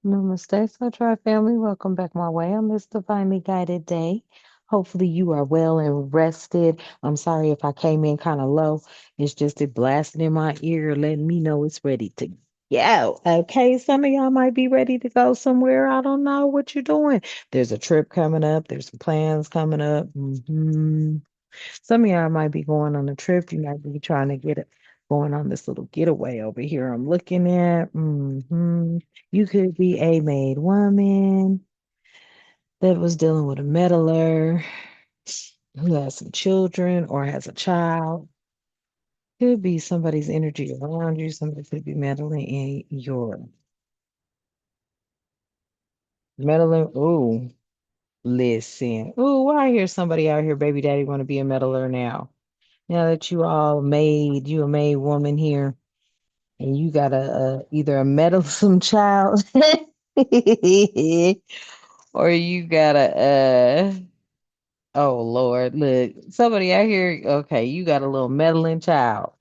Namaste, Sunshine family. Welcome back my way on this divinely guided day. Hopefully, you are well and rested. I'm sorry if I came in kind of low. It's just it blasting in my ear, letting me know it's ready to go. Okay, some of y'all might be ready to go somewhere. I don't know what you're doing. There's a trip coming up, there's some plans coming up. Some of y'all might be going on a trip. You might be trying to get it going on this little getaway over here. I'm looking at. You could be a made woman that was dealing with a meddler who has some children or has a child. Could be somebody's energy around you. Somebody could be meddling in your meddling. Ooh, listen. Ooh, I hear somebody out here, baby daddy, want to be a meddler now. Now that you a made woman here. And you got either a meddlesome child or you got oh Lord, look, somebody out here, okay, you got a little meddling child.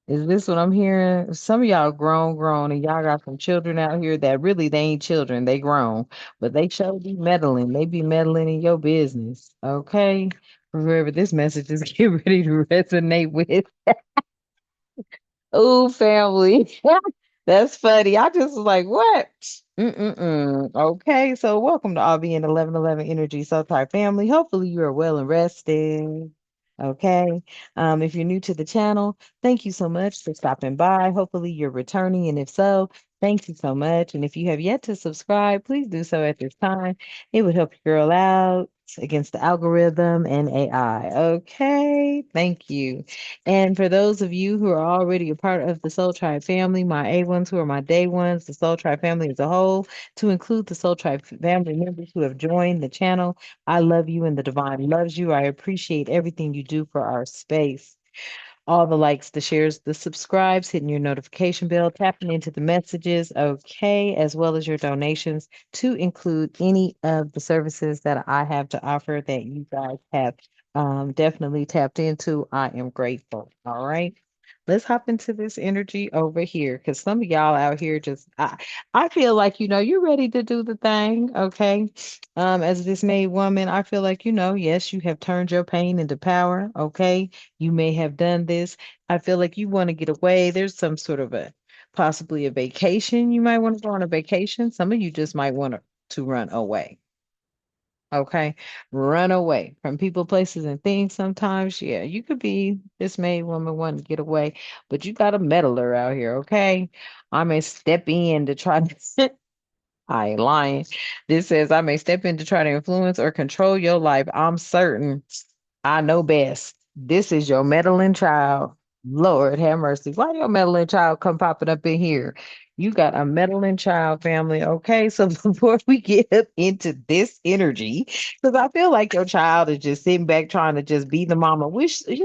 Is this what I'm hearing? Some of y'all grown, and y'all got some children out here that really they ain't children, they grown, but they sure be meddling. They be meddling in your business. Okay. Whoever this message is get ready to resonate with. Oh, family. That's funny. I just was like, what? Mm-mm-mm. Okay, so welcome to all being 1111 Energy Soul Type family. Hopefully you are well and rested. Okay. If you're new to the channel, thank you so much for stopping by. Hopefully you're returning, and if so, thank you so much. And if you have yet to subscribe, please do so at this time. It would help your girl out against the algorithm and AI. Okay, thank you. And for those of you who are already a part of the Soul Tribe family, my A ones who are my day ones, the Soul Tribe family as a whole, to include the Soul Tribe family members who have joined the channel, I love you and the divine loves you. I appreciate everything you do for our space. All the likes, the shares, the subscribes, hitting your notification bell, tapping into the messages, okay, as well as your donations to include any of the services that I have to offer that you guys have definitely tapped into. I am grateful. All right. Let's hop into this energy over here because some of y'all out here just I feel like you're ready to do the thing, okay? As this made woman, I feel like yes, you have turned your pain into power, okay? You may have done this. I feel like you want to get away. There's some sort of a possibly a vacation. You might want to go on a vacation. Some of you just might want to run away. Okay. Run away from people, places, and things sometimes. Yeah, you could be this made woman wanting to get away, but you got a meddler out here, okay? I may step in to try to I ain't lying. This says I may step in to try to influence or control your life. I'm certain I know best. This is your meddling child. Lord have mercy. Why your meddling child come popping up in here? You got a meddling child family. Okay. So before we get up into this energy, because I feel like your child is just sitting back trying to just be the mama. Which, okay.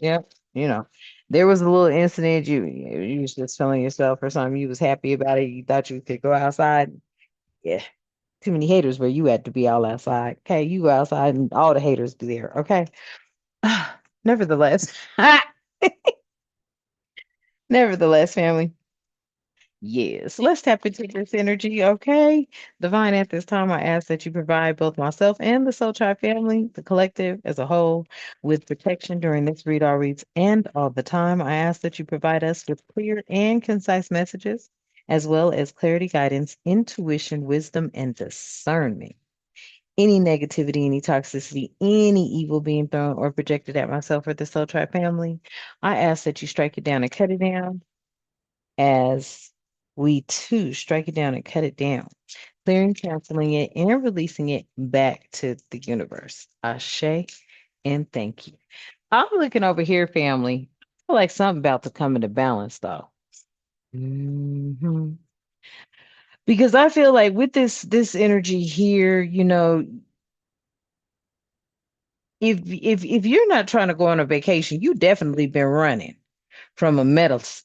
Yeah. You know, there was a little incident. You was just feeling yourself or something. You was happy about it. You thought you could go outside. Yeah, too many haters where you had to be all outside. Okay, you go outside and all the haters be there. Okay. Nevertheless, nevertheless, family. Yes, let's tap into this energy, okay? Divine, at this time, I ask that you provide both myself and the Soul Tribe family, the collective as a whole, with protection during this read all reads and all the time. I ask that you provide us with clear and concise messages, as well as clarity, guidance, intuition, wisdom, and discernment. Any negativity, any toxicity, any evil being thrown or projected at myself or the Soul Tribe family, I ask that you strike it down and cut it down as we too strike it down and cut it down, clearing, canceling it, and releasing it back to the universe. Ashe and thank you. I'm looking over here, family. I feel like something about to come into balance though. Mhm. Because I feel like with this energy here, if you're not trying to go on a vacation, you definitely been running from a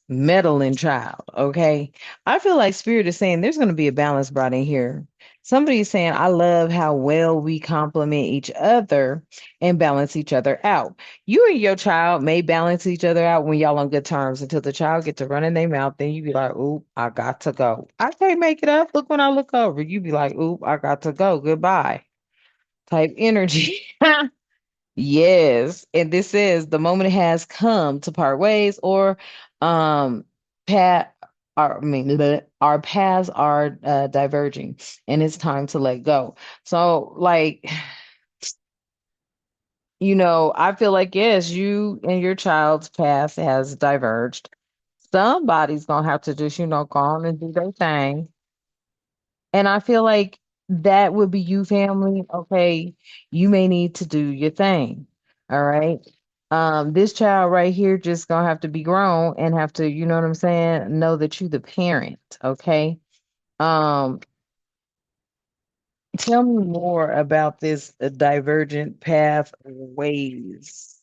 meddling child. Okay. I feel like spirit is saying there's going to be a balance brought in here. Somebody's saying, I love how well we complement each other and balance each other out. You and your child may balance each other out when y'all on good terms until the child get to running their mouth. Then you be like, oop, I got to go. I can't make it up. Look when I look over. You be like, oop, I got to go. Goodbye. Type energy. Yes. And this says the moment has come to part ways or um pat our paths are diverging and it's time to let go. So like, I feel like yes, you and your child's path has diverged. Somebody's gonna have to just, go on and do their thing. And I feel like that would be you, family. Okay, you may need to do your thing. All right. This child right here just gonna have to be grown and have to, you know what I'm saying, know that you the parent. Okay. Um, Tell me more about this divergent path ways.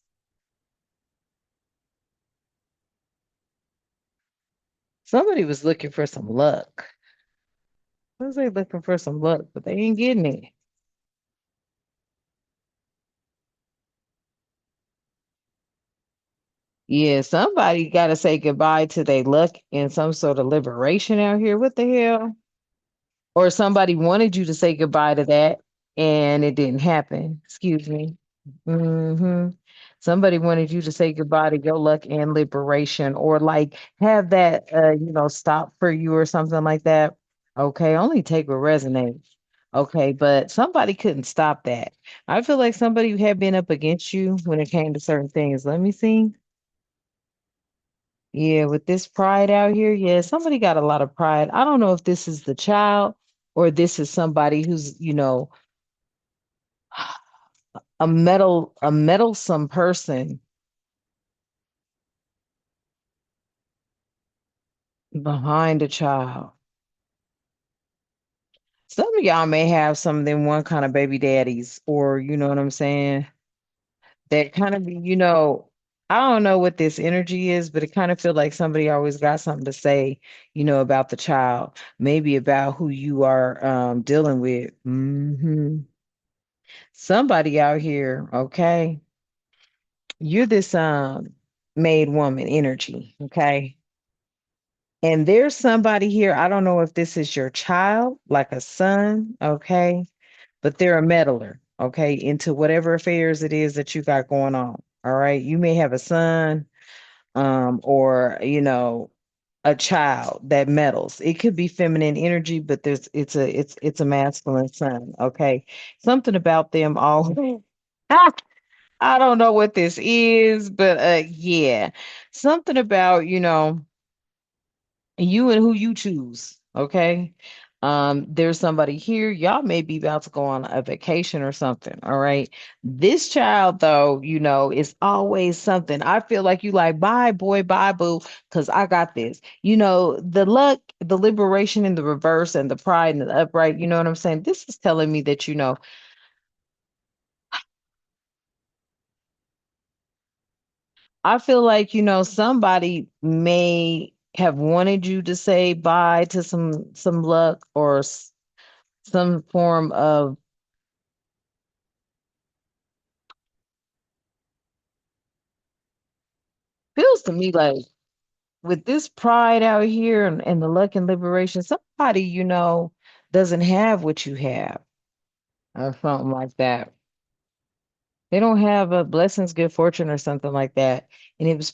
Somebody was looking for some luck. I was they looking for some luck, but they ain't getting it. Yeah, somebody got to say goodbye to their luck in some sort of liberation out here. What the hell? Or somebody wanted you to say goodbye to that and it didn't happen. Excuse me. Somebody wanted you to say goodbye to your luck and liberation, or like have that, stop for you or something like that. Okay, only take what resonates. Okay, but somebody couldn't stop that. I feel like somebody had been up against you when it came to certain things. Let me see. Yeah, with this pride out here, yeah, somebody got a lot of pride. I don't know if this is the child or this is somebody who's, a meddlesome person behind a child. Some of y'all may have some of them one kind of baby daddies, or you know what I'm saying? That kind of be, I don't know what this energy is, but it kind of feel like somebody always got something to say, about the child, maybe about who you are dealing with. Somebody out here, okay? You're this made woman energy, okay? And there's somebody here, I don't know if this is your child, like a son, okay? But they're a meddler, okay, into whatever affairs it is that you got going on. All right. You may have a son, or a child that meddles. It could be feminine energy, but it's a masculine son. Okay. Something about them all. I don't know what this is, but yeah. Something about, you and who you choose. Okay. There's somebody here. Y'all may be about to go on a vacation or something. All right. This child, though, is always something. I feel like you like, bye, boy, bye, boo, because I got this. The luck, the liberation in the reverse, and the pride and the upright. You know what I'm saying? This is telling me that, I feel like, somebody may have wanted you to say bye to some luck or some form of, feels to me like with this pride out here and the luck and liberation, somebody, doesn't have what you have or something like that. They don't have a blessings, good fortune or something like that. And it's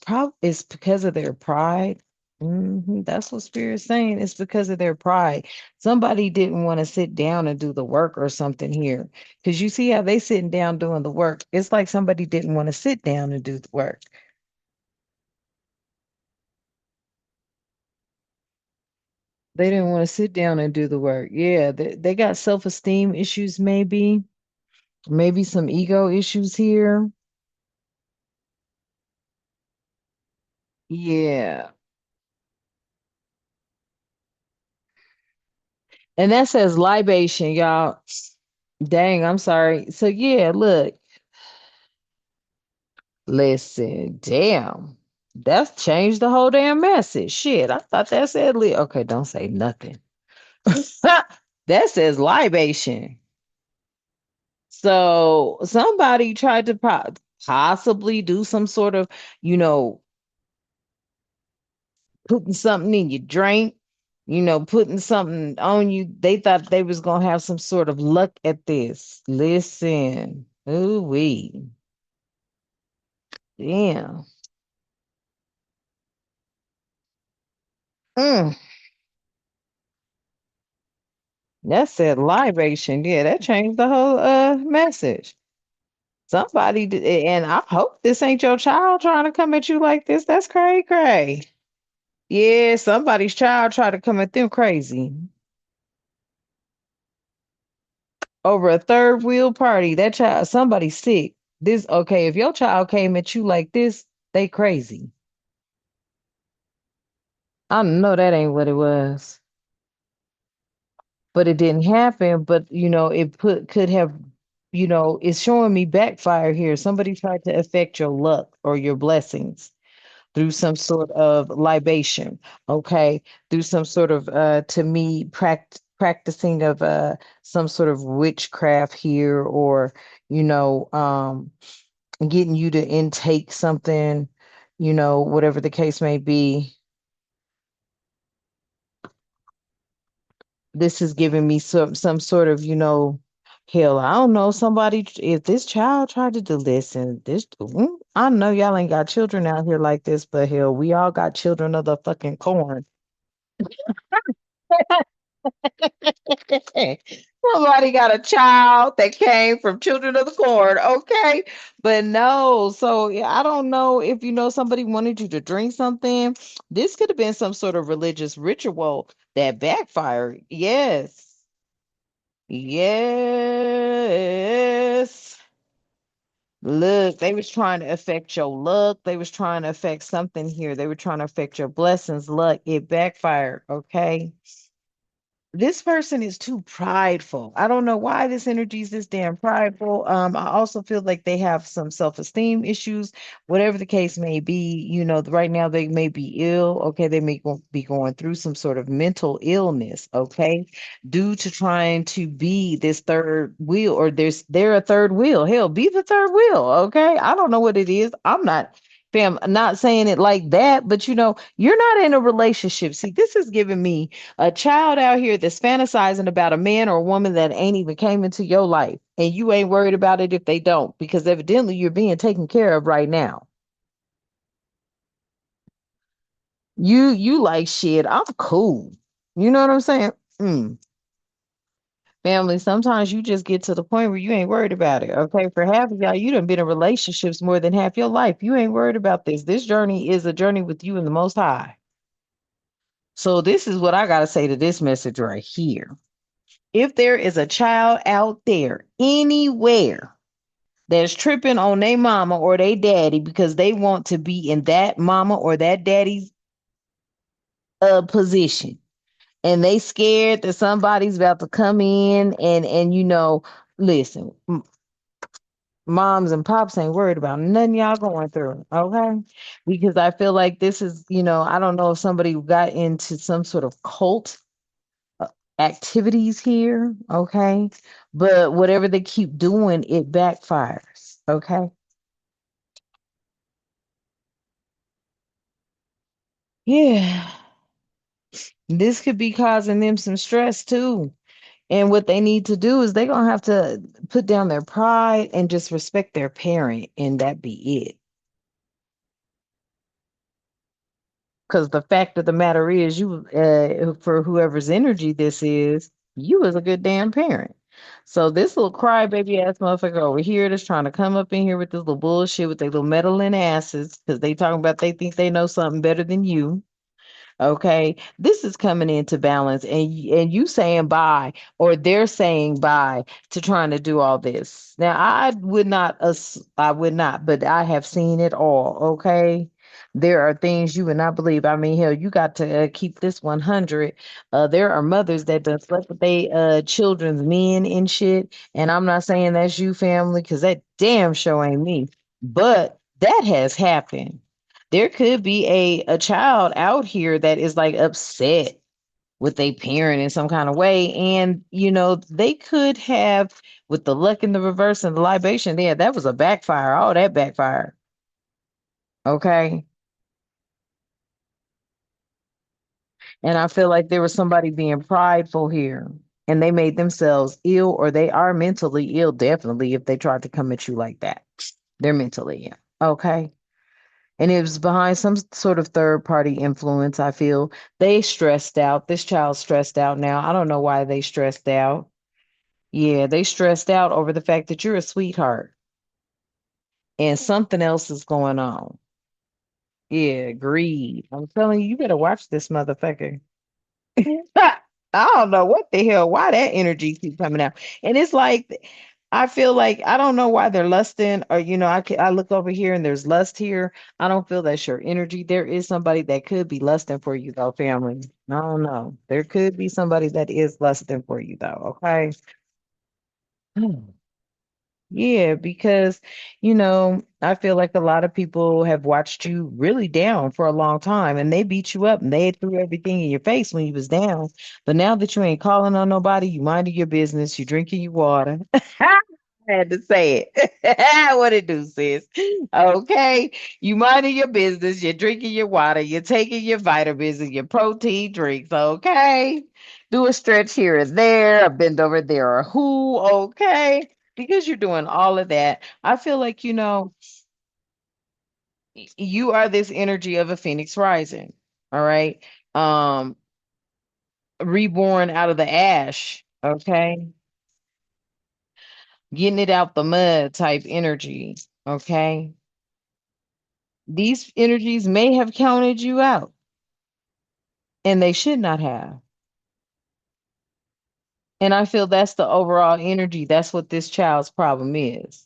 because of their pride. That's what Spirit's saying. It's because of their pride. Somebody didn't want to sit down and do the work or something here. Because you see how they sitting down doing the work. It's like somebody didn't want to sit down and do the work. They didn't want to sit down and do the work. Yeah, they got self-esteem issues, maybe some ego issues here. Yeah. And that says libation, y'all. Dang, I'm sorry. So yeah, look, listen, damn. That's changed the whole damn message. Shit, I thought that said okay, don't say nothing. That says libation. So somebody tried to possibly do some sort of, you know, putting something in your drink, putting something on you. They thought they was gonna have some sort of luck at this. Listen, ooh wee, damn. Mm, that said libation. Yeah, that changed the whole message. Somebody did, and I hope this ain't your child trying to come at you like this. That's cray cray. Yeah, somebody's child tried to come at them crazy over a third wheel party. That child, somebody's sick. This okay? If your child came at you like this, they crazy. I know that ain't what it was, but it didn't happen. But it could have. It's showing me backfire here. Somebody tried to affect your luck or your blessings through some sort of libation, okay, through some sort of to me practicing of some sort of witchcraft here, or getting you to intake something, whatever the case may be. This is giving me some sort of, hell, I don't know, somebody, if this child tried to do this and this, I know y'all ain't got children out here like this, but hell, we all got children of the fucking corn. Somebody got a child that came from Children of the Corn, okay? But no, so yeah, I don't know if somebody wanted you to drink something. This could have been some sort of religious ritual that backfired. Yes. Yes. Look, they was trying to affect your luck. They was trying to affect something here. They were trying to affect your blessings, luck. It backfired, okay? This person is too prideful. I don't know why this energy is this damn prideful. I also feel like they have some self-esteem issues, whatever the case may be. Right now they may be ill. Okay, they may be going through some sort of mental illness. Okay, due to trying to be this third wheel, or they're a third wheel. Hell, be the third wheel. Okay, I don't know what it is. I'm not. Fam, not saying it like that, but you're not in a relationship. See, this is giving me a child out here that's fantasizing about a man or a woman that ain't even came into your life, and you ain't worried about it if they don't, because evidently you're being taken care of right now. You like shit. I'm cool. You know what I'm saying? Mm. Family, sometimes you just get to the point where you ain't worried about it. Okay. For half of y'all, you done been in relationships more than half your life. You ain't worried about this. This journey is a journey with you and the most high. So this is what I gotta say to this message right here. If there is a child out there anywhere that's tripping on their mama or their daddy because they want to be in that mama or that daddy's position, and they scared that somebody's about to come in and listen, moms and pops ain't worried about nothing y'all going through, okay? Because I feel like this is, I don't know if somebody got into some sort of cult activities here, okay? But whatever they keep doing, it backfires, okay? Yeah, this could be causing them some stress too. And what they need to do is they're gonna have to put down their pride and just respect their parent, and that be it. Because the fact of the matter is, you, for whoever's energy this is, you was a good damn parent. So this little crybaby ass motherfucker over here that's trying to come up in here with this little bullshit with their little meddling asses because they talking about they think they know something better than you. Okay, this is coming into balance, and you saying bye, or they're saying bye to trying to do all this. Now, I would not, but I have seen it all. Okay, there are things you would not believe. I mean, hell, you got to keep this 100. There are mothers that done slept with they children's men and shit, and I'm not saying that's you, family, because that damn show ain't me, but that has happened. There could be a child out here that is like upset with a parent in some kind of way. And, you know, they could have, with the luck in the reverse and the libation, yeah, that was a backfire. All that backfire. Okay. And I feel like there was somebody being prideful here and they made themselves ill, or they are mentally ill, definitely, if they tried to come at you like that. They're mentally ill. Okay. And it was behind some sort of third party influence, I feel. They stressed out. This child's stressed out now. I don't know why they stressed out. Yeah, they stressed out over the fact that you're a sweetheart and something else is going on. Yeah, greed. I'm telling you, you better watch this motherfucker. I don't know what the hell, why that energy keep coming out. And it's like, I feel like I don't know why they're lusting, or I look over here and there's lust here. I don't feel that's your energy. There is somebody that could be lusting for you though, family. I don't know. There could be somebody that is lusting for you though, okay? Yeah, because, I feel like a lot of people have watched you really down for a long time and they beat you up and they threw everything in your face when you was down. But now that you ain't calling on nobody, you minding your business, you drinking your water. I had to say it. What it do, sis? Okay. You minding your business, you're drinking your water, you're taking your vitamins and your protein drinks, okay? Do a stretch here and there, a bend over there, or who, okay? Because you're doing all of that, I feel like, you are this energy of a phoenix rising. All right. Um, reborn out of the ash. Okay. Getting it out the mud type energy. Okay. These energies may have counted you out and they should not have. And I feel that's the overall energy. That's what this child's problem is.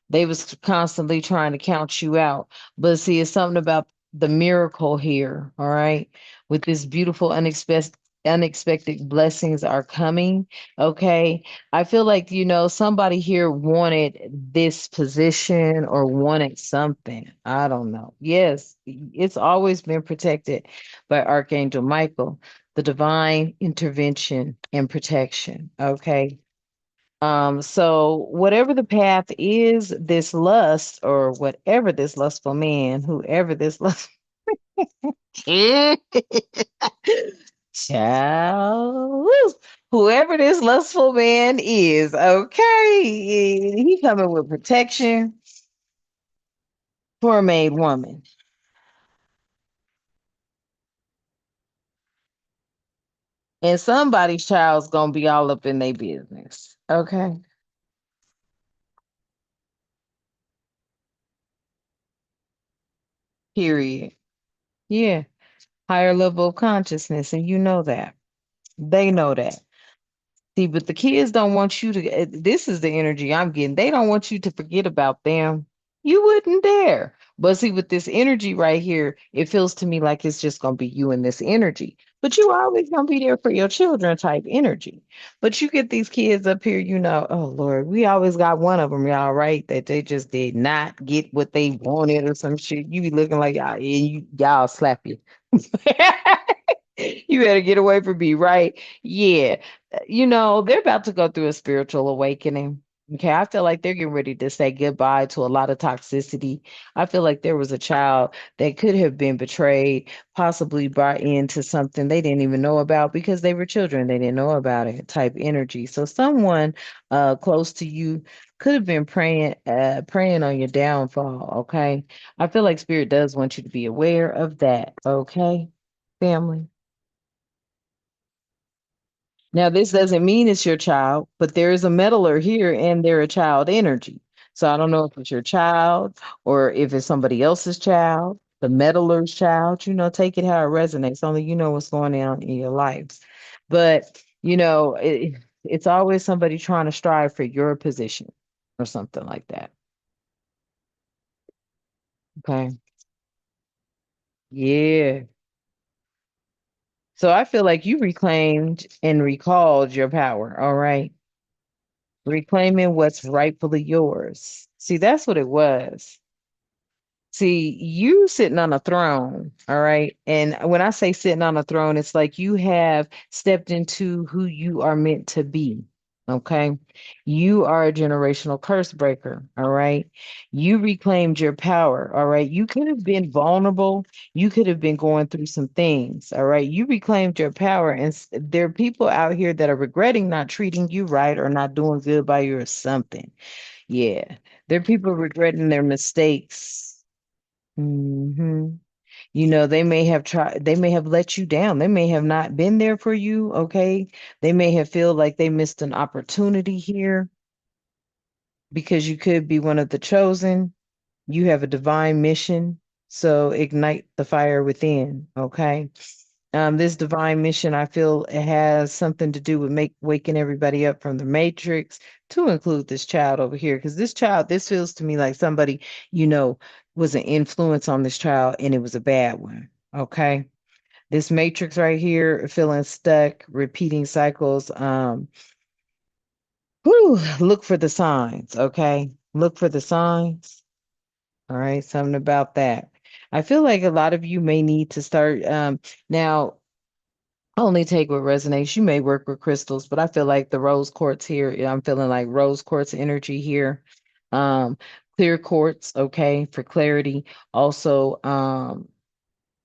They was constantly trying to count you out. But see, it's something about the miracle here, all right? With this beautiful unexpected blessings are coming, okay? I feel like, somebody here wanted this position or wanted something. I don't know. Yes, it's always been protected by Archangel Michael, the divine intervention and protection, okay? So whatever the path is, this lust, or whatever this lustful man, whoever this lust child, woo, whoever this lustful man is, okay, he coming with protection for a made woman. And somebody's child's gonna be all up in their business. Okay. Period. Yeah. Higher level of consciousness, and you know that. They know that. See, but the kids don't want you to, this is the energy I'm getting. They don't want you to forget about them. You wouldn't dare. But see, with this energy right here, it feels to me like it's just going to be you and this energy. But you always going to be there for your children type energy. But you get these kids up here, oh Lord, we always got one of them, y'all, right? That they just did not get what they wanted or some shit. You be looking like y'all, and y'all slap you. You better get away from me, right? Yeah. They're about to go through a spiritual awakening. Okay. I feel like they're getting ready to say goodbye to a lot of toxicity. I feel like there was a child that could have been betrayed, possibly brought into something they didn't even know about because they were children. They didn't know about it type energy. So someone close to you could have been praying on your downfall. Okay. I feel like spirit does want you to be aware of that. Okay, family. Now, this doesn't mean it's your child, but there is a meddler here and they're a child energy. So I don't know if it's your child or if it's somebody else's child, the meddler's child, take it how it resonates. Only you know what's going on in your life. But, it's always somebody trying to strive for your position or something like that. Okay. Yeah. So I feel like you reclaimed and recalled your power. All right. Reclaiming what's rightfully yours. See, that's what it was. See, you sitting on a throne, all right? And when I say sitting on a throne, it's like you have stepped into who you are meant to be, okay? You are a generational curse breaker, all right? You reclaimed your power, all right? You could have been vulnerable. You could have been going through some things, all right? You reclaimed your power, and there are people out here that are regretting not treating you right or not doing good by you or something. Yeah, there are people regretting their mistakes. Hmm. They may have tried, they may have let you down. They may have not been there for you, okay? They may have feel like they missed an opportunity here because you could be one of the chosen. You have a divine mission, so ignite the fire within, okay? This divine mission, I feel it has something to do with waking everybody up from the matrix, to include this child over here. Because this child, this feels to me like somebody, you know, was an influence on this child and it was a bad one. Okay. This matrix right here, feeling stuck, repeating cycles. Look for the signs. Okay. Look for the signs. All right. Something about that. I feel like a lot of you may need to start now. Only take what resonates. You may work with crystals, but I feel like the rose quartz here, I'm feeling like rose quartz energy here. Um, Clear quartz, okay, for clarity. Also,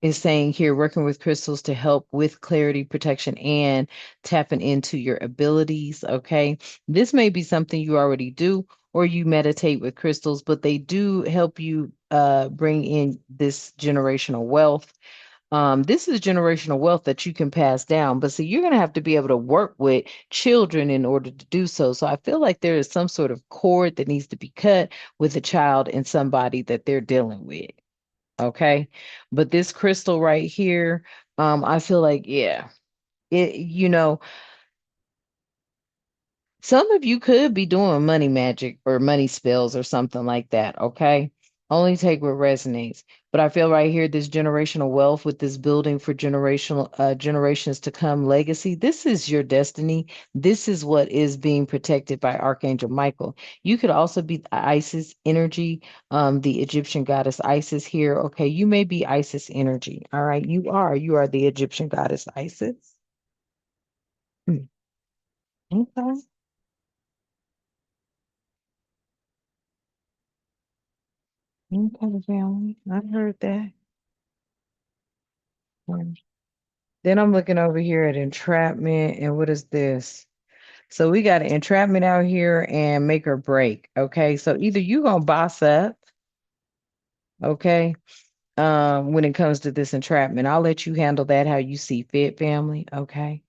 is saying here working with crystals to help with clarity, protection, and tapping into your abilities, okay? This may be something you already do or you meditate with crystals, but they do help you bring in this generational wealth. This is generational wealth that you can pass down, but see, you're going to have to be able to work with children in order to do so. So I feel like there is some sort of cord that needs to be cut with a child and somebody that they're dealing with. Okay. But this crystal right here, I feel like, yeah, it. Some of you could be doing money magic or money spells or something like that, okay? Only take what resonates. But I feel right here, this generational wealth with this building for generations to come legacy. This is your destiny. This is what is being protected by Archangel Michael. You could also be the Isis energy, the Egyptian goddess Isis here. Okay, you may be Isis energy. All right, you are the Egyptian goddess Isis. Hmm. Okay. Okay, family. I heard that. Mm. Then I'm looking over here at entrapment, and what is this? So we got entrapment out here and make or break. Okay, so either you gonna boss up, okay, when it comes to this entrapment, I'll let you handle that how you see fit, family. Okay.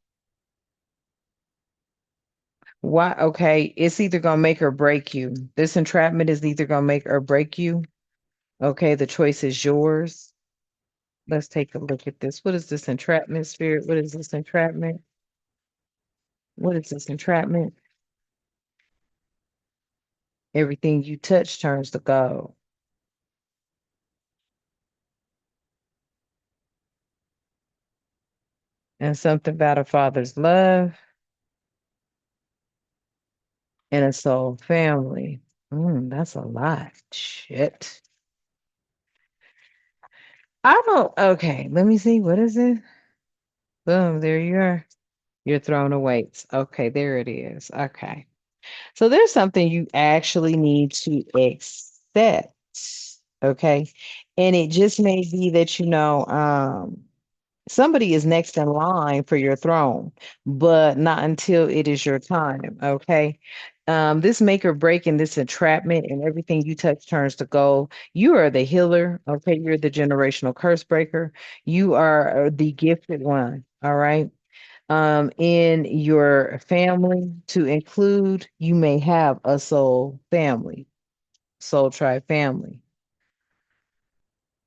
Why? Okay, it's either gonna make or break you. This entrapment is either gonna make or break you. Okay, the choice is yours. Let's take a look at this. What is this entrapment, spirit? What is this entrapment? What is this entrapment? Everything you touch turns to gold. And something about a father's love and a soul family. That's a lot. Shit. I don't. Okay, let me see. What is it? Boom, there you are. You're throwing weights. Okay, there it is. Okay. So there's something you actually need to accept. Okay. And it just may be that, somebody is next in line for your throne, but not until it is your time. Okay. This make or break and this entrapment and everything you touch turns to gold. You are the healer. Okay. You're the generational curse breaker. You are the gifted one. All right. In your family to include, you may have a soul family, soul tribe family.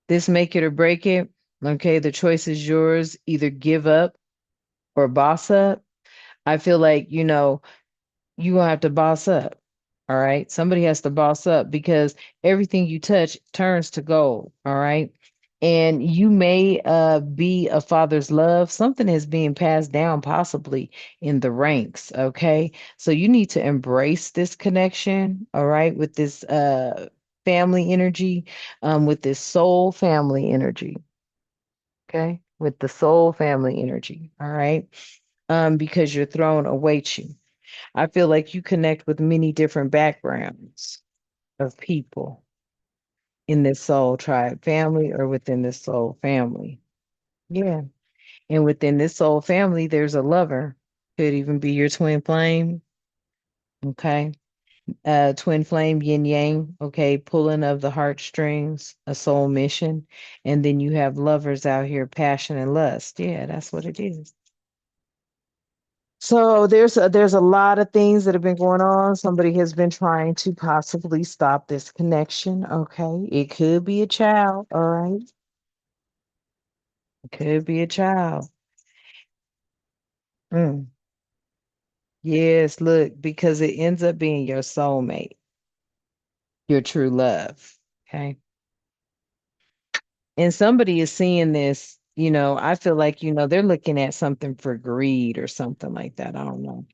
This make it or break it. Okay. The choice is yours. Either give up or boss up. I feel like, you gonna have to boss up. All right. Somebody has to boss up because everything you touch turns to gold. All right. And you may be a father's love. Something is being passed down, possibly in the ranks. Okay. So you need to embrace this connection. All right. With this family energy, with this soul family energy. Okay. With the soul family energy. All right. Because your throne awaits you. I feel like you connect with many different backgrounds of people in this soul tribe family or within this soul family. Yeah. And within this soul family, there's a lover. Could even be your twin flame. Okay. Twin flame, yin yang. Okay. Pulling of the heartstrings, a soul mission. And then you have lovers out here, passion and lust. Yeah, that's what it is. So there's a lot of things that have been going on. Somebody has been trying to possibly stop this connection. Okay. It could be a child. All right. It could be a child. Mm. Yes, look, because it ends up being your soulmate, your true love. Okay. And somebody is seeing this, I feel like, they're looking at something for greed or something like that. I don't know.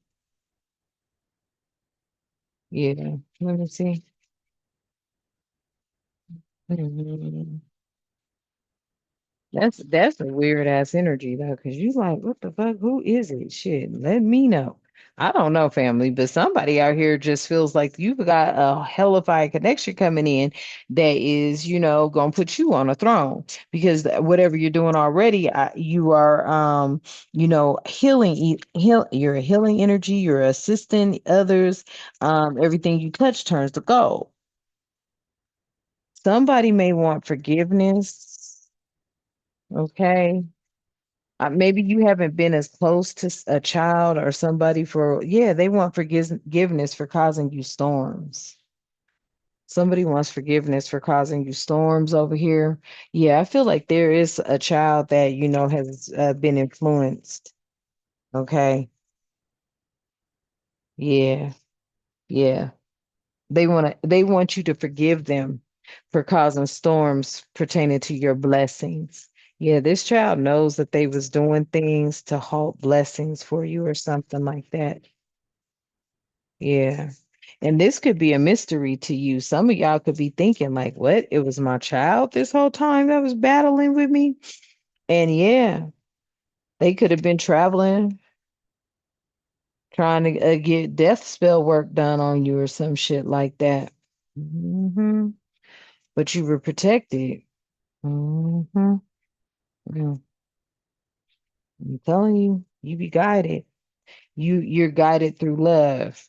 Yeah. Let me see. Mhm. That's a weird ass energy though, because you like, what the fuck? Who is it? Shit, let me know. I don't know, family, but somebody out here just feels like you've got a hellified connection coming in that is, gonna put you on a throne because whatever you're doing already, you are, healing. You're a healing energy. You're assisting others. Everything you touch turns to gold. Somebody may want forgiveness. Okay. Maybe you haven't been as close to a child or somebody for, yeah, they want forgiveness for causing you storms. Somebody wants forgiveness for causing you storms over here. Yeah, I feel like there is a child that, has been influenced. Okay. Yeah. Yeah. They want you to forgive them for causing storms pertaining to your blessings. Yeah, this child knows that they was doing things to halt blessings for you or something like that. Yeah. And this could be a mystery to you. Some of y'all could be thinking like, what? It was my child this whole time that was battling with me? And yeah, they could have been traveling, trying to get death spell work done on you or some shit like that. But you were protected. hmm I'm telling you, you be guided. You're guided through love,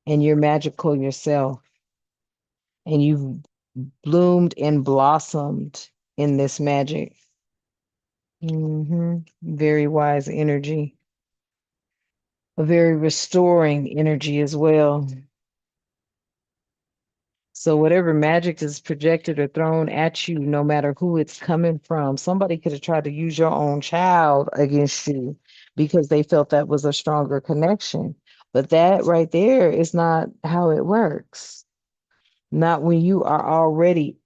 and you're magical yourself, and you've bloomed and blossomed in this magic. Very wise energy, a very restoring energy as well. So whatever magic is projected or thrown at you, no matter who it's coming from, somebody could have tried to use your own child against you because they felt that was a stronger connection. But that right there is not how it works. Not when you are already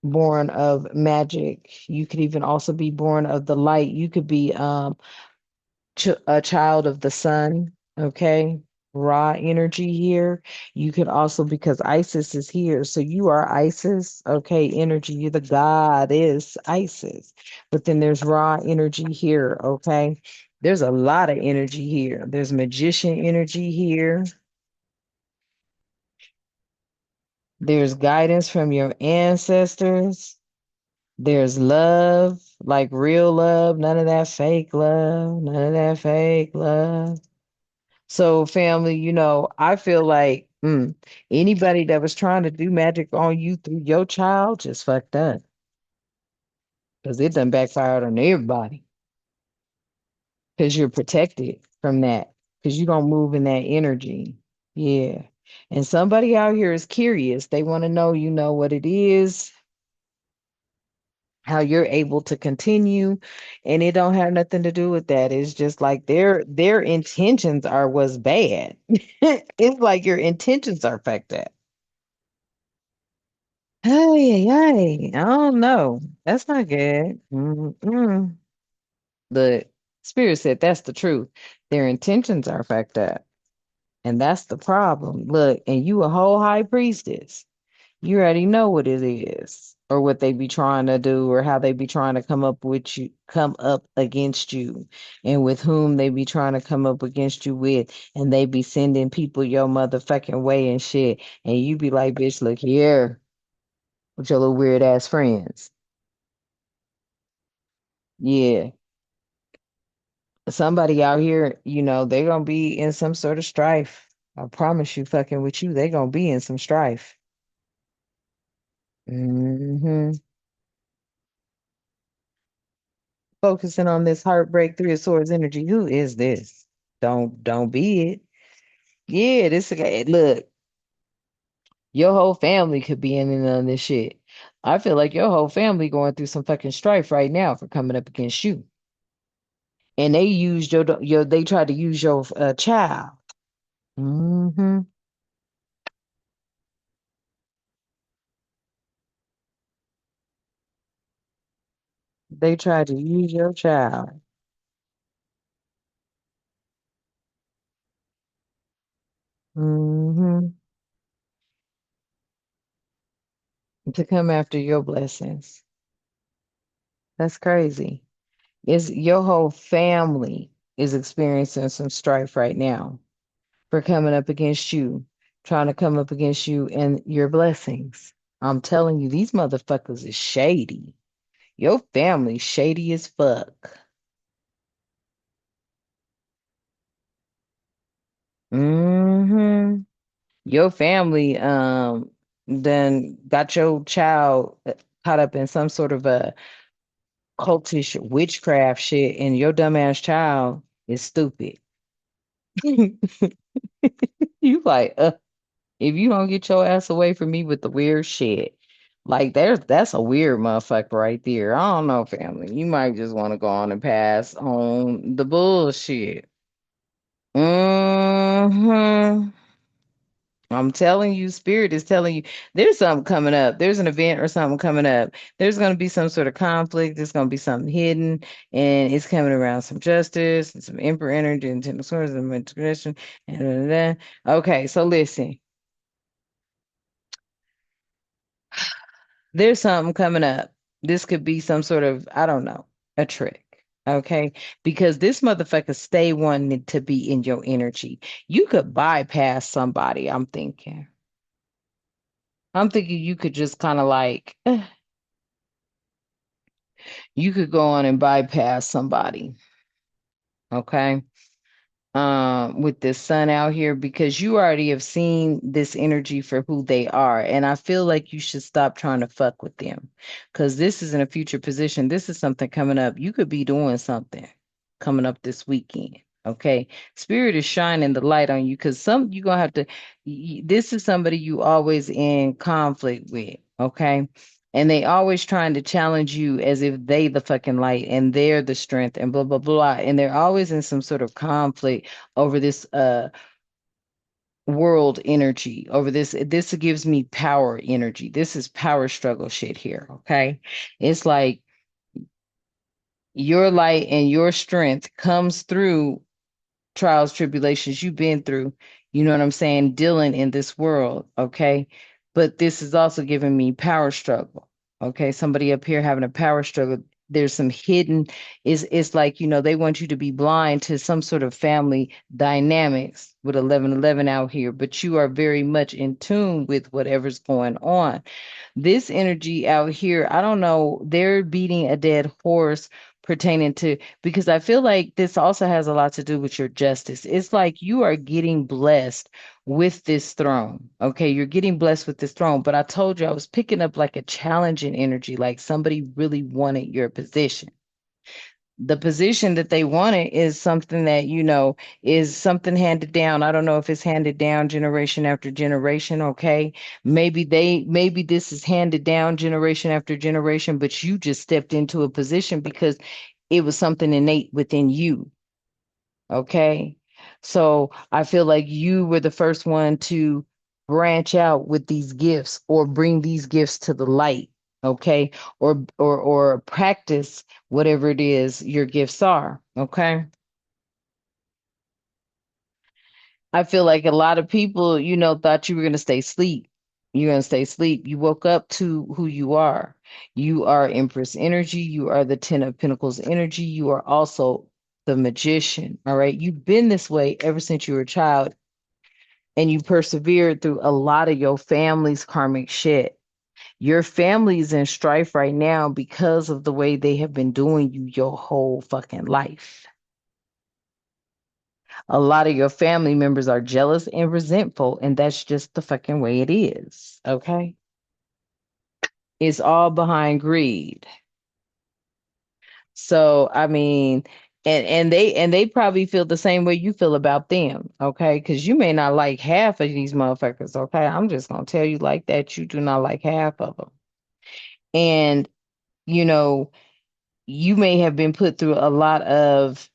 born of magic. You could even also be born of the light. You could be a child of the sun, okay? Raw energy here. You could also, because Isis is here, so you are Isis, okay? Energy, you're the goddess Isis. But then there's raw energy here, okay? There's a lot of energy here. There's magician energy here. There's guidance from your ancestors. There's love, like real love, none of that fake love, none of that fake love. So, family, I feel like anybody that was trying to do magic on you through your child just fucked up because it done backfired on everybody because you're protected from that because you don't move in that energy. Yeah. And somebody out here is curious. They want to know, what it is, how you're able to continue, and it don't have nothing to do with that. It's just like their intentions are what's bad. It's like your intentions are fucked up. Hey, hey, I don't know. That's not good. The spirit said that's the truth. Their intentions are fucked up. And that's the problem. Look, and you a whole high priestess. You already know what it is, or what they be trying to do, or how they be trying to come up with you, come up against you, and with whom they be trying to come up against you with, and they be sending people your motherfucking way and shit, and you be like, bitch, look here, with your little weird ass friends. Yeah. Somebody out here, they gonna be in some sort of strife. I promise you, fucking with you, they gonna be in some strife. Hmm. Focusing on this heartbreak, three of swords energy. Who is this? Don't be it. Yeah, this guy. Look, your whole family could be in and on this shit. I feel like your whole family going through some fucking strife right now for coming up against you. And they used they tried to use your child. Hmm. They tried to use your child. Hmm. To come after your blessings. That's crazy. Is your whole family is experiencing some strife right now for coming up against you, trying to come up against you and your blessings. I'm telling you, these motherfuckers is shady. Your family shady as fuck. Hmm. Your family then got your child caught up in some sort of a cultish witchcraft shit, and your dumbass child is stupid. You like, if you don't get your ass away from me with the weird shit, like that's a weird motherfucker right there. I don't know, family. You might just want to go on and pass on the bullshit. Hmm. I'm telling you, Spirit is telling you there's something coming up. There's an event or something coming up. There's going to be some sort of conflict. There's going to be something hidden, and it's coming around some justice and some Emperor energy and Ten of Swords and integration. And okay, so listen, there's something coming up. This could be some sort of, I don't know, a trick. Okay, because this motherfucker stay wanting to be in your energy. You could bypass somebody. I'm thinking you could just kind of like. You could go on and bypass somebody, okay? With this sun out here because you already have seen this energy for who they are. And I feel like you should stop trying to fuck with them because this is in a future position. This is something coming up. You could be doing something coming up this weekend. Okay. Spirit is shining the light on you because you're gonna have to this is somebody you always in conflict with. Okay. And they always trying to challenge you as if they the fucking light and they're the strength and blah blah blah. And they're always in some sort of conflict over this world energy, over this gives me power energy. This is power struggle shit here, okay? It's like your light and your strength comes through trials, tribulations you've been through, you know what I'm saying, dealing in this world, okay? But this is also giving me power struggle, okay? Somebody up here having a power struggle. There's some hidden, it's like, they want you to be blind to some sort of family dynamics with 1111 out here, but you are very much in tune with whatever's going on. This energy out here, I don't know, they're beating a dead horse pertaining to because I feel like this also has a lot to do with your justice. It's like you are getting blessed with this throne. Okay, you're getting blessed with this throne, but I told you I was picking up like a challenging energy, like somebody really wanted your position. The position that they wanted is something that, is something handed down. I don't know if it's handed down generation after generation, okay? Maybe this is handed down generation after generation, but you just stepped into a position because it was something innate within you. Okay. So I feel like you were the first one to branch out with these gifts or bring these gifts to the light. Okay. Or practice whatever it is your gifts are. Okay. I feel like a lot of people, thought you were going to stay asleep. You're going to stay asleep. You woke up to who you are. You are Empress energy. You are the Ten of Pentacles energy. You are also the magician. All right. You've been this way ever since you were a child, and you persevered through a lot of your family's karmic shit. Your family is in strife right now because of the way they have been doing you your whole fucking life. A lot of your family members are jealous and resentful, and that's just the fucking way it is. Okay. It's all behind greed. So, I mean, and they probably feel the same way you feel about them, okay? Because you may not like half of these motherfuckers, okay? I'm just gonna tell you like that. You do not like half of them. And, you know, you may have been put through a lot of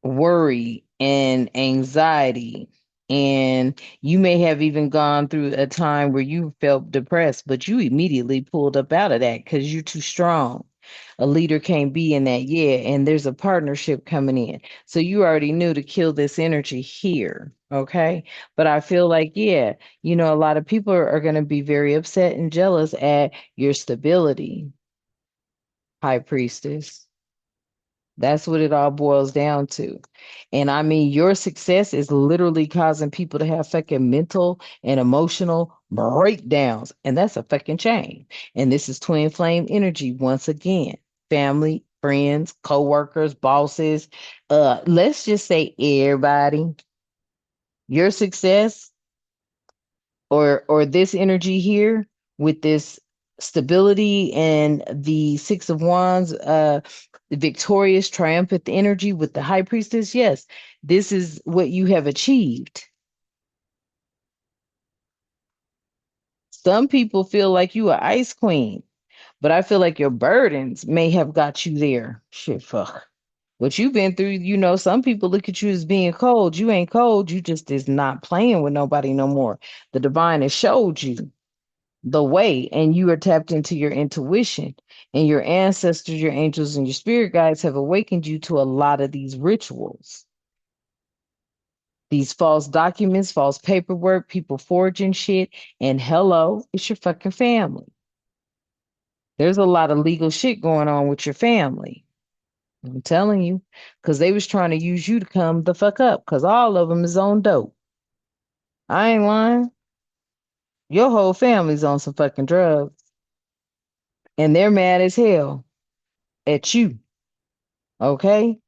worry and anxiety. And you may have even gone through a time where you felt depressed, but you immediately pulled up out of that because you're too strong. A leader can't be in that, yeah, and there's a partnership coming in. So you already knew to kill this energy here, okay? But I feel like, yeah, a lot of people are going to be very upset and jealous at your stability, High Priestess. That's what it all boils down to. And I mean, your success is literally causing people to have fucking mental and emotional breakdowns. And that's a fucking shame. And this is twin flame energy once again. Family, friends, co-workers, bosses, let's just say everybody. Your success or this energy here with this stability and the Six of Wands, the victorious, triumphant energy with the High Priestess. Yes, this is what you have achieved. Some people feel like you are ice queen, but I feel like your burdens may have got you there. Shit, fuck. What you've been through, some people look at you as being cold. You ain't cold. You just is not playing with nobody no more. The divine has showed you the way, and you are tapped into your intuition, and your ancestors, your angels, and your spirit guides have awakened you to a lot of these rituals, these false documents, false paperwork, people forging shit. And hello, it's your fucking family. There's a lot of legal shit going on with your family. I'm telling you, because they was trying to use you to come the fuck up, because all of them is on dope. I ain't lying. Your whole family's on some fucking drugs, and they're mad as hell at you. Okay.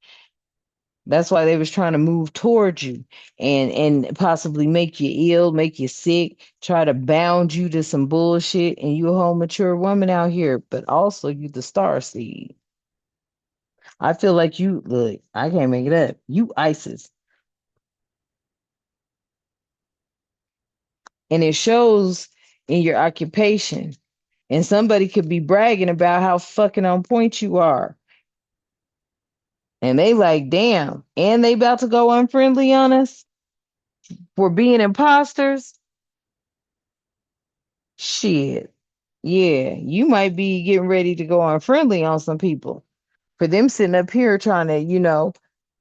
That's why they was trying to move towards you and possibly make you ill, make you sick, try to bound you to some bullshit. And you a whole mature woman out here, but also you the star seed. I feel like you look, I can't make it up. You Isis. And it shows in your occupation. And somebody could be bragging about how fucking on point you are. And they like, damn. And they about to go unfriendly on us for being imposters. Shit. Yeah, you might be getting ready to go unfriendly on some people for them sitting up here trying to,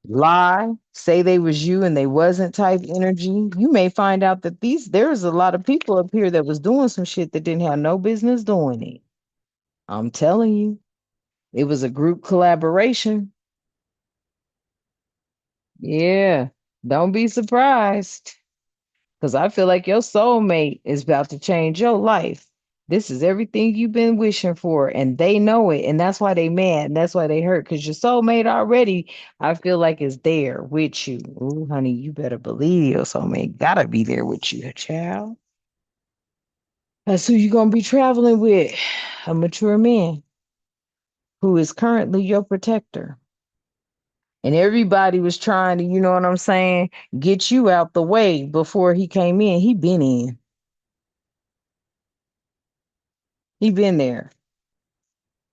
lie, say they was you and they wasn't type energy. You may find out that there's a lot of people up here that was doing some shit that didn't have no business doing it. I'm telling you, it was a group collaboration. Yeah, don't be surprised. Because I feel like your soulmate is about to change your life. This is everything you've been wishing for, and they know it, and that's why they mad, and that's why they hurt. Because your soulmate already, I feel like, is there with you. Ooh, honey, you better believe your soulmate gotta be there with you, child. That's who you're gonna be traveling with, a mature man who is currently your protector. And everybody was trying to, you know what I'm saying, get you out the way before he came in. He been in. He been there.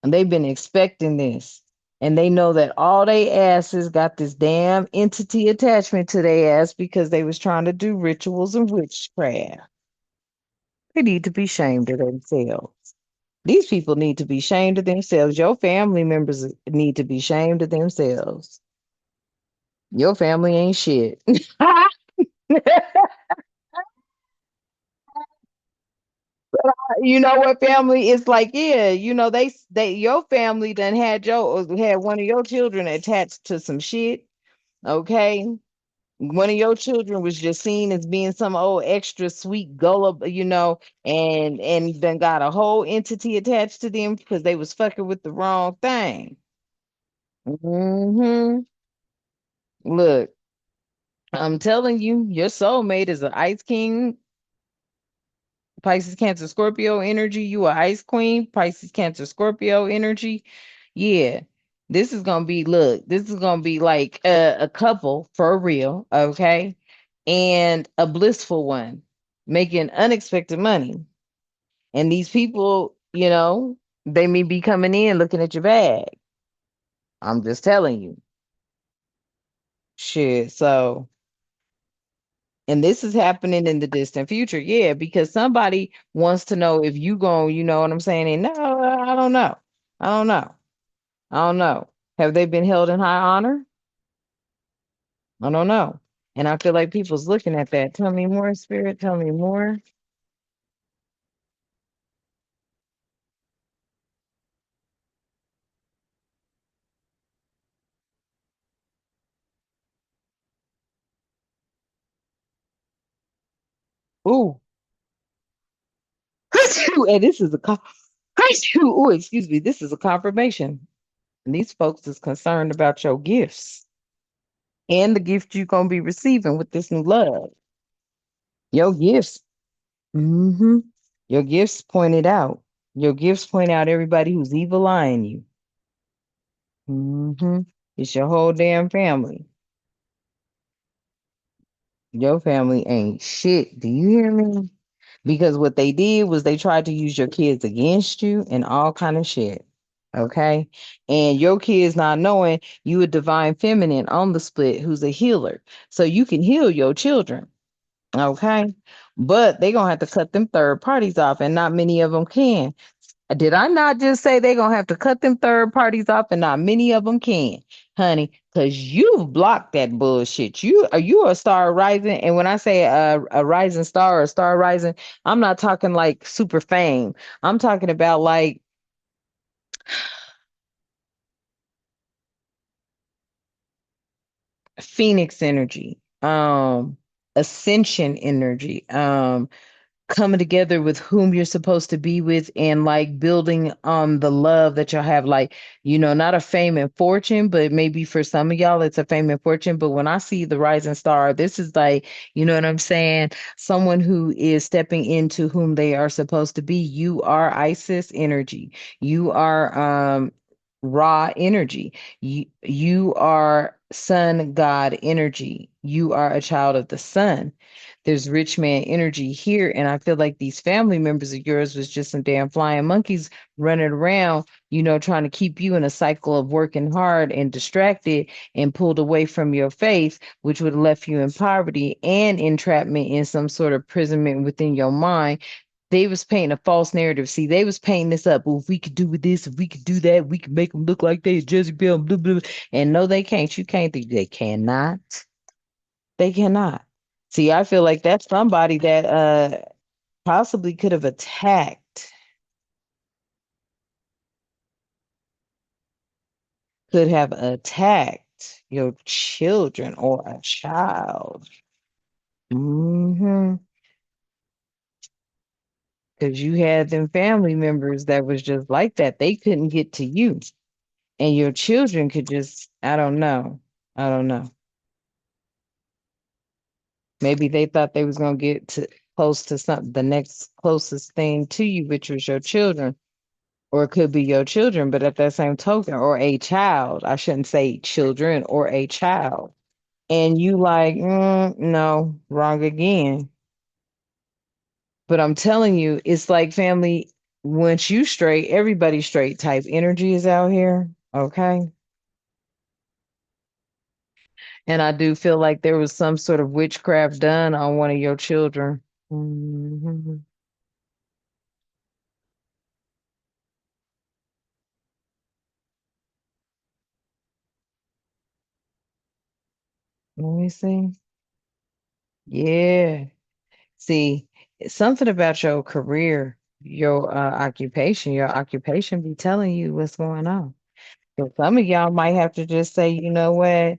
And they've been expecting this. And they know that all they asses got this damn entity attachment to their ass because they was trying to do rituals and witchcraft. They need to be ashamed of themselves. These people need to be ashamed of themselves. Your family members need to be ashamed of themselves. Your family ain't shit. You know what family is like? Yeah, they your family done had one of your children attached to some shit. Okay, one of your children was just seen as being some old extra sweet gullible, and then got a whole entity attached to them because they was fucking with the wrong thing. Hmm. Look, I'm telling you, your soulmate is an ice king, Pisces, Cancer, Scorpio energy. You a ice queen, Pisces, Cancer, Scorpio energy. Yeah, this is gonna be like a couple for real, okay? And a blissful one, making unexpected money. And these people, they may be coming in looking at your bag. I'm just telling you. Shit. So, and this is happening in the distant future. Yeah, because somebody wants to know if you going, you know what I'm saying? And no, I don't know. I don't know. I don't know. Have they been held in high honor? I don't know. And I feel like people's looking at that. Tell me more, spirit. Tell me more. Ooh. And this is a ooh, excuse me. This is a confirmation. And these folks is concerned about your gifts and the gift you're gonna be receiving with this new love. Your gifts. Hmm. Your gifts pointed out. Your gifts point out everybody who's evil eyeing you. Hmm. It's your whole damn family. Your family ain't shit. Do you hear me? Because what they did was they tried to use your kids against you and all kind of shit. Okay. And your kids not knowing you a divine feminine on the split who's a healer. So you can heal your children. Okay. But they gonna have to cut them third parties off, and not many of them can. Did I not just say they're gonna have to cut them third parties off and not many of them can, honey? Because you've blocked that bullshit. You are a star rising, and when I say a rising star or a star rising, I'm not talking like super fame. I'm talking about like phoenix energy, ascension energy, coming together with whom you're supposed to be with, and like building on the love that y'all have, like, not a fame and fortune, but maybe for some of y'all it's a fame and fortune. But when I see the rising star, this is like, you know what I'm saying, someone who is stepping into whom they are supposed to be. You are Isis energy. You are raw energy. You are sun god energy. You are a child of the sun. There's rich man energy here. And I feel like these family members of yours was just some damn flying monkeys running around, trying to keep you in a cycle of working hard and distracted and pulled away from your faith, which would have left you in poverty and entrapment in some sort of imprisonment within your mind. They was painting a false narrative. See, they was painting this up. Well, if we could do with this, if we could do that, we could make them look like they Jezebel, blah, blah, blah. And no, they can't. You can't. They cannot. They cannot. See, I feel like that's somebody that possibly could have attacked your children or a child. Mm-hmm. Because you had them family members that was just like that. They couldn't get to you. And your children could just, I don't know. I don't know. Maybe they thought they was gonna get to close to something, the next closest thing to you, which was your children. Or it could be your children, but at that same token, or a child. I shouldn't say children or a child. And you like, no, wrong again. But I'm telling you, it's like family, once you straight, everybody straight type energy is out here. Okay. And I do feel like there was some sort of witchcraft done on one of your children. Hmm. Let me see. Yeah. See, it's something about your career. your occupation be telling you what's going on. So some of y'all might have to just say, you know what?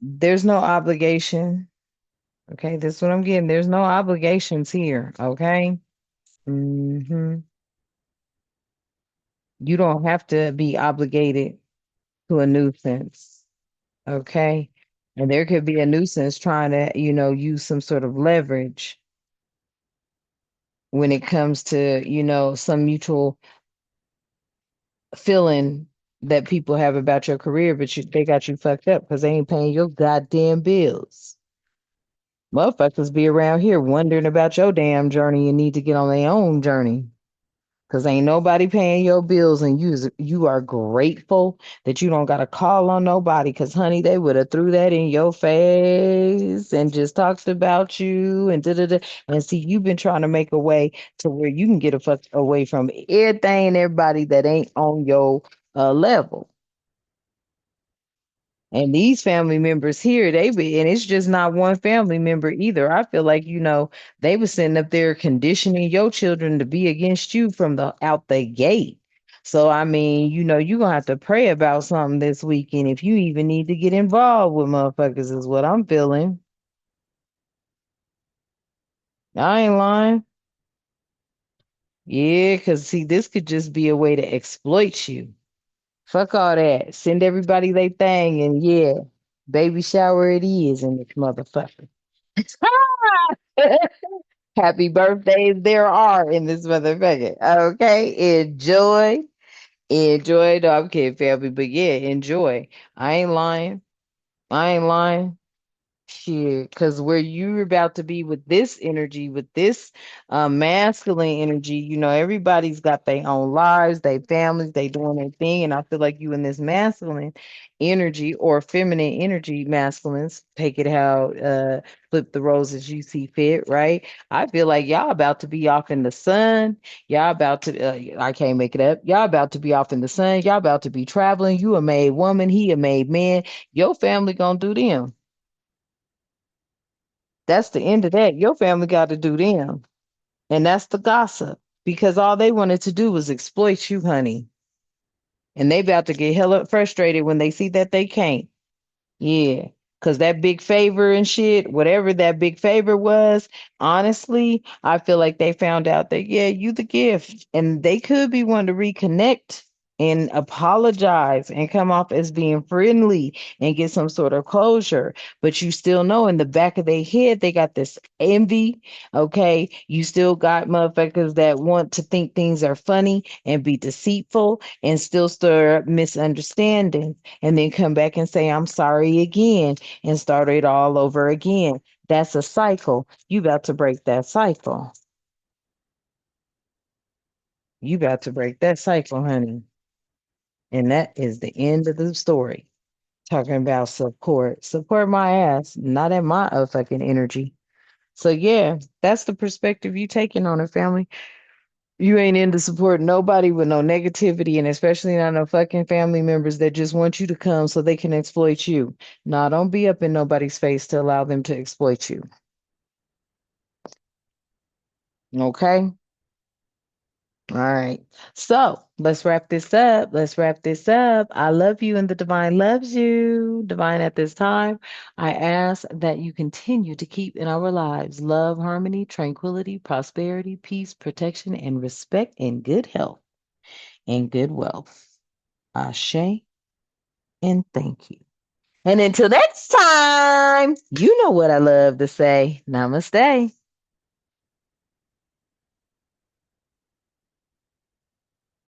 There's no obligation. Okay, this is what I'm getting. There's no obligations here. Okay. You don't have to be obligated to a nuisance. Okay. And there could be a nuisance trying to, use some sort of leverage when it comes to, some mutual feeling that people have about your career, but they got you fucked up because they ain't paying your goddamn bills. Motherfuckers be around here wondering about your damn journey and need to get on their own journey. Cause ain't nobody paying your bills, and you are grateful that you don't gotta call on nobody. Cause honey, they would have threw that in your face and just talked about you and da da da. And see, you've been trying to make a way to where you can get a fuck away from everything and everybody that ain't on your level. And these family members here, and it's just not one family member either. I feel like, they were sitting up there conditioning your children to be against you from the out the gate. So, I mean, you're gonna have to pray about something this weekend if you even need to get involved with motherfuckers, is what I'm feeling. I ain't lying. Yeah, because see, this could just be a way to exploit you. Fuck all that. Send everybody their thing, and yeah, baby shower it is in this motherfucker. Happy birthdays there are in this motherfucker. Okay, enjoy. Enjoy. No, I'm kidding, family, but yeah, enjoy. I ain't lying. I ain't lying. Shit, because where you're about to be with this energy, with this masculine energy, everybody's got their own lives, their families, they doing their thing. And I feel like you in this masculine energy or feminine energy, masculines, take it how, flip the roles as you see fit, right? I feel like y'all about to be off in the sun. Y'all about to, I can't make it up. Y'all about to be off in the sun. Y'all about to be traveling. You a made woman, he a made man. Your family gonna do them. That's the end of that. Your family got to do them. And that's the gossip because all they wanted to do was exploit you, honey. And they about to get hella frustrated when they see that they can't. Yeah. Cause that big favor and shit, whatever that big favor was, honestly, I feel like they found out that, yeah, you the gift. And they could be wanting to reconnect and apologize and come off as being friendly and get some sort of closure. But you still know in the back of their head, they got this envy. Okay. You still got motherfuckers that want to think things are funny and be deceitful and still stir up misunderstandings and then come back and say, I'm sorry again and start it all over again. That's a cycle. You got to break that cycle. You got to break that cycle, honey. And that is the end of the story. Talking about support. Support my ass, not at my fucking energy. So yeah, that's the perspective you taking on it, family. You ain't into support nobody with no negativity, and especially not no fucking family members that just want you to come so they can exploit you. Nah, don't be up in nobody's face to allow them to exploit you. Okay? All right. So let's wrap this up. Let's wrap this up. I love you and the divine loves you. Divine, at this time, I ask that you continue to keep in our lives love, harmony, tranquility, prosperity, peace, protection, and respect, and good health and good wealth. Ashe, and thank you. And until next time, you know what I love to say. Namaste.